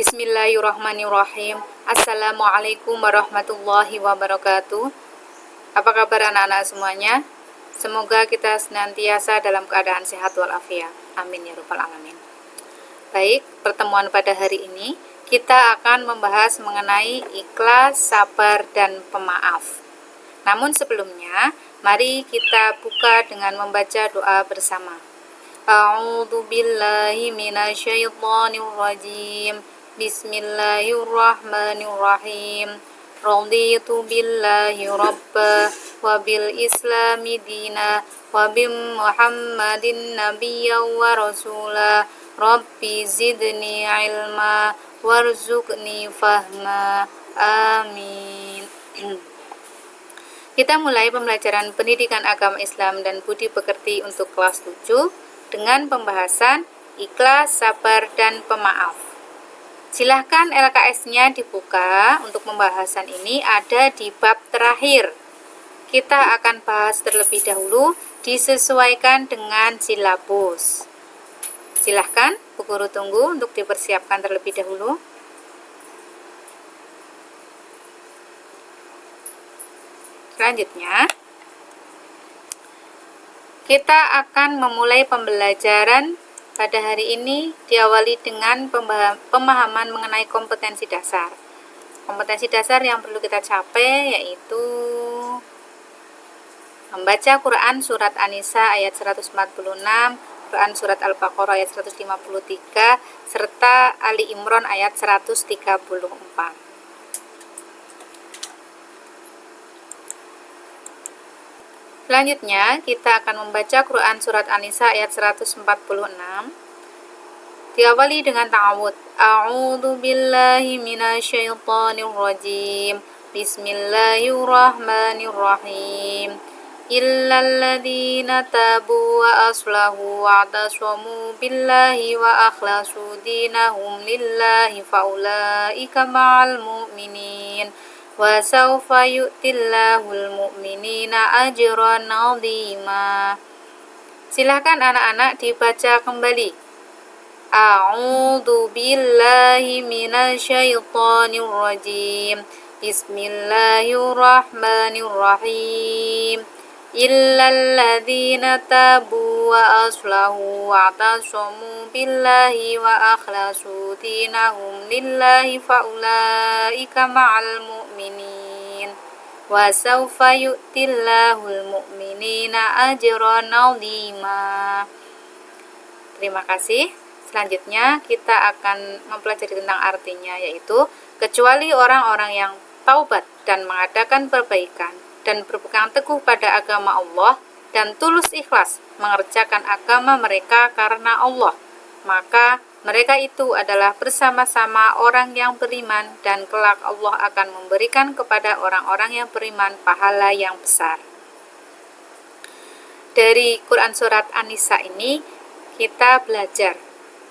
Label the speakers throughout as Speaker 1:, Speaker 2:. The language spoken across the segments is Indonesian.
Speaker 1: Bismillahirrahmanirrahim. Assalamualaikum warahmatullahi wabarakatuh. Apa kabar anak-anak semuanya? Semoga kita senantiasa dalam keadaan sehat walafiat. Amin ya rabbal alamin. Baik, pertemuan pada hari ini kita akan membahas mengenai ikhlas, sabar, dan pemaaf. Namun sebelumnya, mari kita buka dengan membaca doa bersama. A'udzu billahi minasyaitonir rajim. Bismillahirrahmanirrahim. Raditu billahi rabba wa bil islami dina wa bi Muhammadin nabiyyan wa rasula. Rabbi zidni ilma warzuqni fahma. Amin. Kita mulai pembelajaran pendidikan agama Islam dan budi pekerti untuk kelas 7 dengan pembahasan ikhlas, sabar, dan pemaaf. Silahkan LKS-nya dibuka. Untuk pembahasan ini ada di bab terakhir. Kita akan bahas terlebih dahulu disesuaikan dengan silabus. Silahkan Bu Guru tunggu untuk dipersiapkan terlebih dahulu. Selanjutnya, kita akan memulai pembelajaran pada hari ini diawali dengan pemahaman mengenai kompetensi dasar. Kompetensi dasar yang perlu kita capai yaitu membaca Quran Surat An-Nisa ayat 146, Quran Surat Al-Baqarah ayat 153, serta Ali Imran ayat 134. Selanjutnya, kita akan membaca Quran Surat An-Nisa ayat 146. Diawali dengan ta'awud. A'udzu billahi minasyaitonir rajim. Bismillahirrahmanirrahim. Illal ladzina tabu wa aslahu wa atasamu billahi wa akhlasu dinahum lillahi faulaika ma'al mu'minin. Wa sawfa yu'tillahul mu'minina ajran 'azima. Silakan anak-anak dibaca kembali. A'udzu billahi minasyaitonir rajim. Bismillahirrahmanirrahim. Illal ladzina tabu wa aslahu wa atasamu billahi wa akhlasu dinahum lillahi faulaika ma'al mu'minin wa sawfa yu'tillahul mu'minina ajran 'azima. Terima kasih. Selanjutnya kita akan mempelajari tentang artinya, yaitu kecuali orang-orang yang taubat dan mengadakan perbaikan dan berpegang teguh pada agama Allah dan tulus ikhlas mengerjakan agama mereka karena Allah, maka mereka itu adalah bersama-sama orang yang beriman, dan kelak Allah akan memberikan kepada orang-orang yang beriman pahala yang besar. Dari Quran Surat An-Nisa ini kita belajar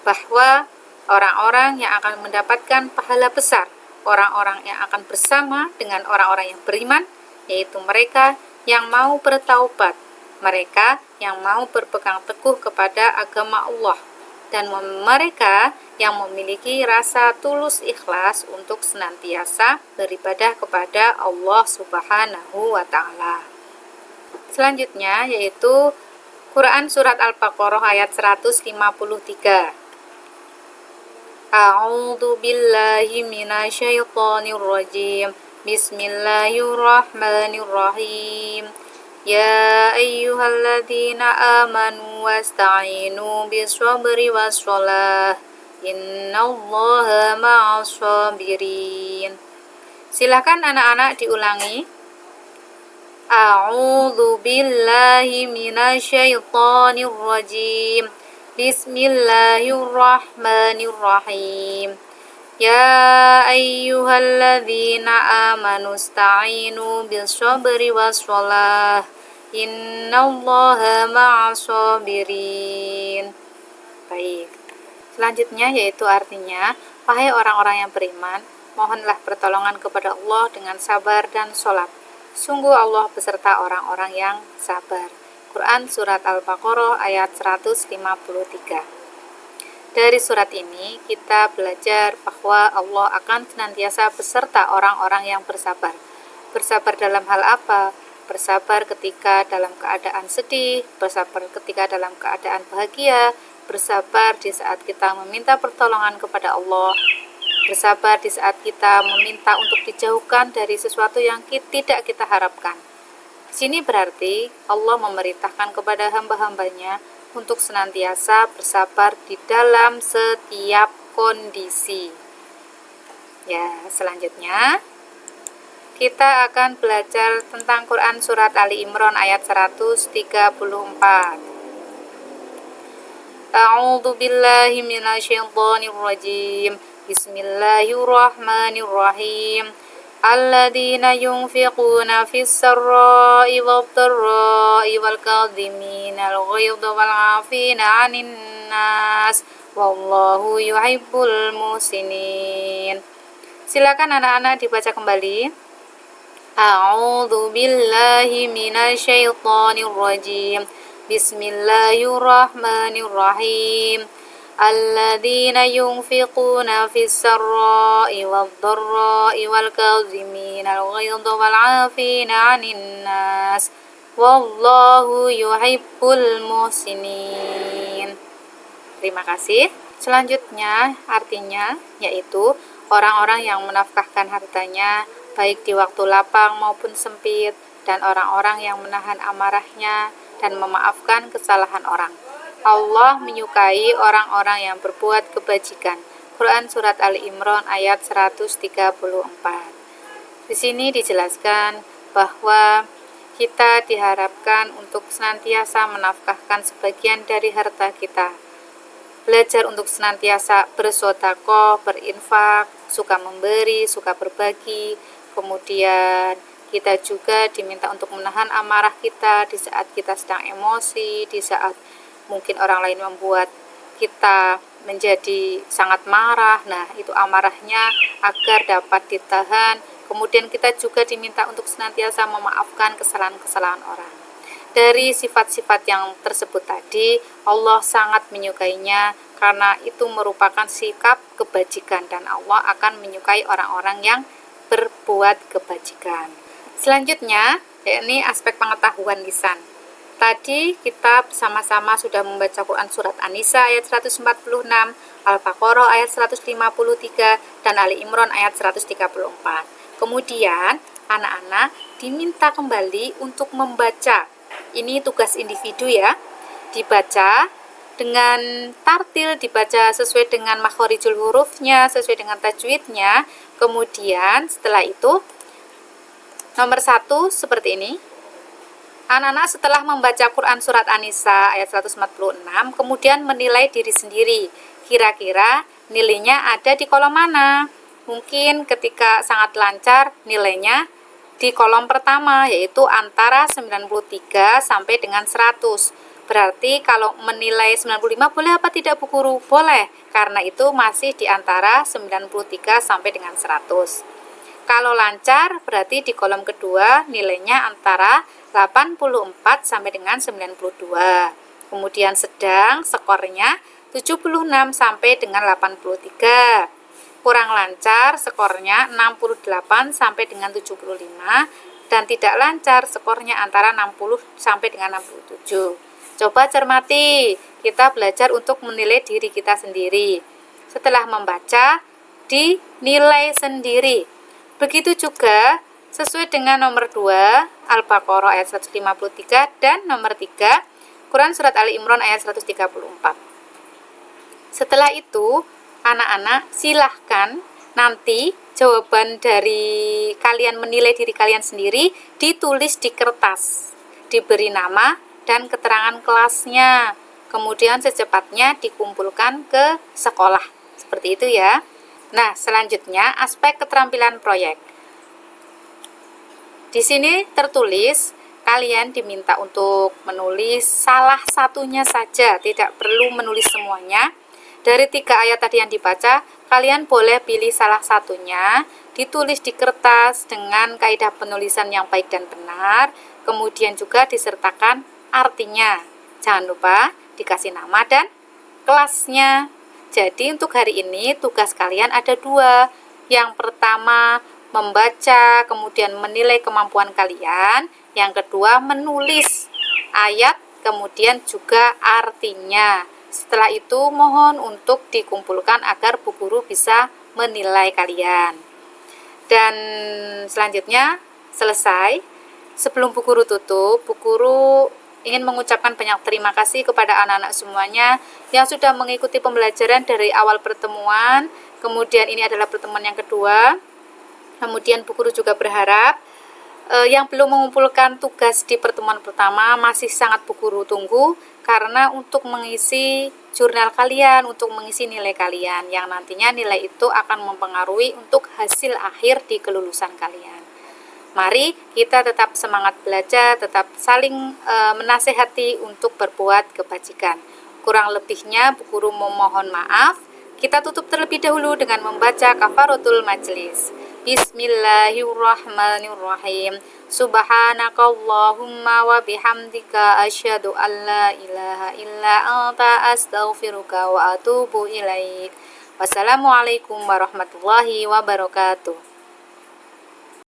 Speaker 1: bahwa orang-orang yang akan mendapatkan pahala besar, orang-orang yang akan bersama dengan orang-orang yang beriman, yaitu mereka yang mau bertaubat, mereka yang mau berpegang teguh kepada agama Allah, dan mereka yang memiliki rasa tulus ikhlas untuk senantiasa beribadah kepada Allah Subhanahu wa Ta'ala. Selanjutnya yaitu Quran Surat Al-Baqarah ayat 153. A'udzu billahi minasyaitonir rajim. Bismillahirrahmanirrahim. Ya ayyuhalladzina amanu wasta'inu bis-sabri was-shalah. Innallaha ma'as sabirin. Silakan anak-anak diulangi. A'udzu billahi minasyaitonir rajim. Bismillahirrahmanirrahim. Ya ayyuhalladzina amanu ista'inu bis-sabri was-shalah. Innallaha ma'as sabirin. Baik. Selanjutnya yaitu artinya, wahai orang-orang yang beriman, mohonlah pertolongan kepada Allah dengan sabar dan sholat. Sungguh Allah beserta orang-orang yang sabar. Quran Surat Al-Baqarah ayat 153. Dari surat ini kita belajar bahwa Allah akan senantiasa beserta orang-orang yang bersabar. Bersabar dalam hal apa? Bersabar ketika dalam keadaan sedih, bersabar ketika dalam keadaan bahagia, bersabar di saat kita meminta pertolongan kepada Allah, bersabar di saat kita meminta untuk dijauhkan dari sesuatu yang tidak kita harapkan. Di sini berarti Allah memerintahkan kepada hamba-hambanya untuk senantiasa bersabar di dalam setiap kondisi. Ya, selanjutnya kita akan belajar tentang Quran surat Ali Imran ayat 134. A'udzu billahi minasyaitonir rajim. Bismillahirrahmanirrahim. Alladzina yunfiquna fis sarra'i wadh-dharra'i wal kadhiminal ghaidha wal 'afina 'anil nas wallahu yuhibbul muhsinin. Silakan anak-anak dibaca kembali. A'udzu billahi minasyaitonir rajim. Bismillahirrahmanirrahim. Alladzina yunfiquna fis sarra'i wadh-dharra'i wal kadhiminal ghaidha wal 'afina 'anil nas wallahu yuhibbul muhsinin. Terima kasih. Selanjutnya artinya yaitu orang-orang yang menafkahkan hartanya baik di waktu lapang maupun sempit, dan orang-orang yang menahan amarahnya dan memaafkan kesalahan orang. Allah menyukai orang-orang yang berbuat kebajikan. Quran surat Ali Imran ayat 134. Di sini dijelaskan bahwa kita diharapkan untuk senantiasa menafkahkan sebagian dari harta kita. Belajar untuk senantiasa bersedekah, berinfak, suka memberi, suka berbagi. Kemudian kita juga diminta untuk menahan amarah kita di saat kita sedang emosi, di saat mungkin orang lain membuat kita menjadi sangat marah. Nah, itu amarahnya agar dapat ditahan. Kemudian kita juga diminta untuk senantiasa memaafkan kesalahan-kesalahan orang. Dari sifat-sifat yang tersebut tadi, Allah sangat menyukainya karena itu merupakan sikap kebajikan, dan Allah akan menyukai orang-orang yang berbuat kebajikan. Selanjutnya, yakni aspek pengetahuan lisan. Tadi kita bersama-sama sudah membaca Quran surat An-Nisa ayat 146, Al-Baqarah ayat 153, dan Ali Imran ayat 134. Kemudian, anak-anak diminta kembali untuk membaca. Ini tugas individu ya. Dibaca dengan tartil, dibaca sesuai dengan makhorijul hurufnya, sesuai dengan tajwidnya. Kemudian setelah itu, nomor 1 seperti ini. Anak-anak setelah membaca Quran surat An-Nisa ayat 146, kemudian menilai diri sendiri. Kira-kira nilainya ada di kolom mana? Mungkin ketika sangat lancar nilainya di kolom pertama, yaitu antara 93 sampai dengan 100. Berarti kalau menilai 95 boleh apa tidak Bu Guru? Boleh, karena itu masih di antara 93 sampai dengan 100. Kalau lancar berarti di kolom kedua nilainya antara 84 sampai dengan 92. Kemudian sedang skornya 76 sampai dengan 83. Kurang lancar skornya 68 sampai dengan 75, dan tidak lancar skornya antara 60 sampai dengan 67. Coba cermati, kita belajar untuk menilai diri kita sendiri. Setelah membaca, dinilai sendiri. Begitu juga sesuai dengan nomor 2 Al-Baqarah ayat 153 dan nomor 3 Quran surat Ali Imran ayat 134. Setelah itu, anak-anak silahkan nanti jawaban dari kalian menilai diri kalian sendiri ditulis di kertas, diberi nama dan keterangan kelasnya, kemudian secepatnya dikumpulkan ke sekolah. Seperti itu ya. Nah, selanjutnya aspek keterampilan proyek. Di sini tertulis kalian diminta untuk menulis salah satunya saja, tidak perlu menulis semuanya. Dari 3 ayat tadi yang dibaca, kalian boleh pilih salah satunya, ditulis di kertas dengan kaidah penulisan yang baik dan benar, kemudian juga disertakan artinya. Jangan lupa dikasih nama dan kelasnya. Jadi untuk hari ini tugas kalian ada 2. Yang pertama membaca, kemudian menilai kemampuan kalian. Yang kedua menulis ayat, kemudian juga artinya. Setelah itu mohon untuk dikumpulkan agar Bu Guru bisa menilai kalian. Dan selanjutnya selesai. Sebelum Bu Guru tutup, Bu Guru ingin mengucapkan banyak terima kasih kepada anak-anak semuanya yang sudah mengikuti pembelajaran dari awal pertemuan. Kemudian ini adalah pertemuan yang kedua. Kemudian Bu Guru juga berharap yang belum mengumpulkan tugas di pertemuan pertama masih sangat Bu Guru tunggu, karena untuk mengisi jurnal kalian, untuk mengisi nilai kalian, yang nantinya nilai itu akan mempengaruhi untuk hasil akhir di kelulusan kalian. Mari kita tetap semangat belajar, tetap saling menasehati untuk berbuat kebajikan. Kurang lebihnya Bu Guru memohon maaf. Kita tutup terlebih dahulu dengan membaca kafaratul majlis. Bismillahirrahmanirrahim. Subhanakallahumma wa bihamdika asyhadu an la ilaha illa anta astaghfiruka wa atubu ilaik. Wassalamualaikum warahmatullahi wabarakatuh.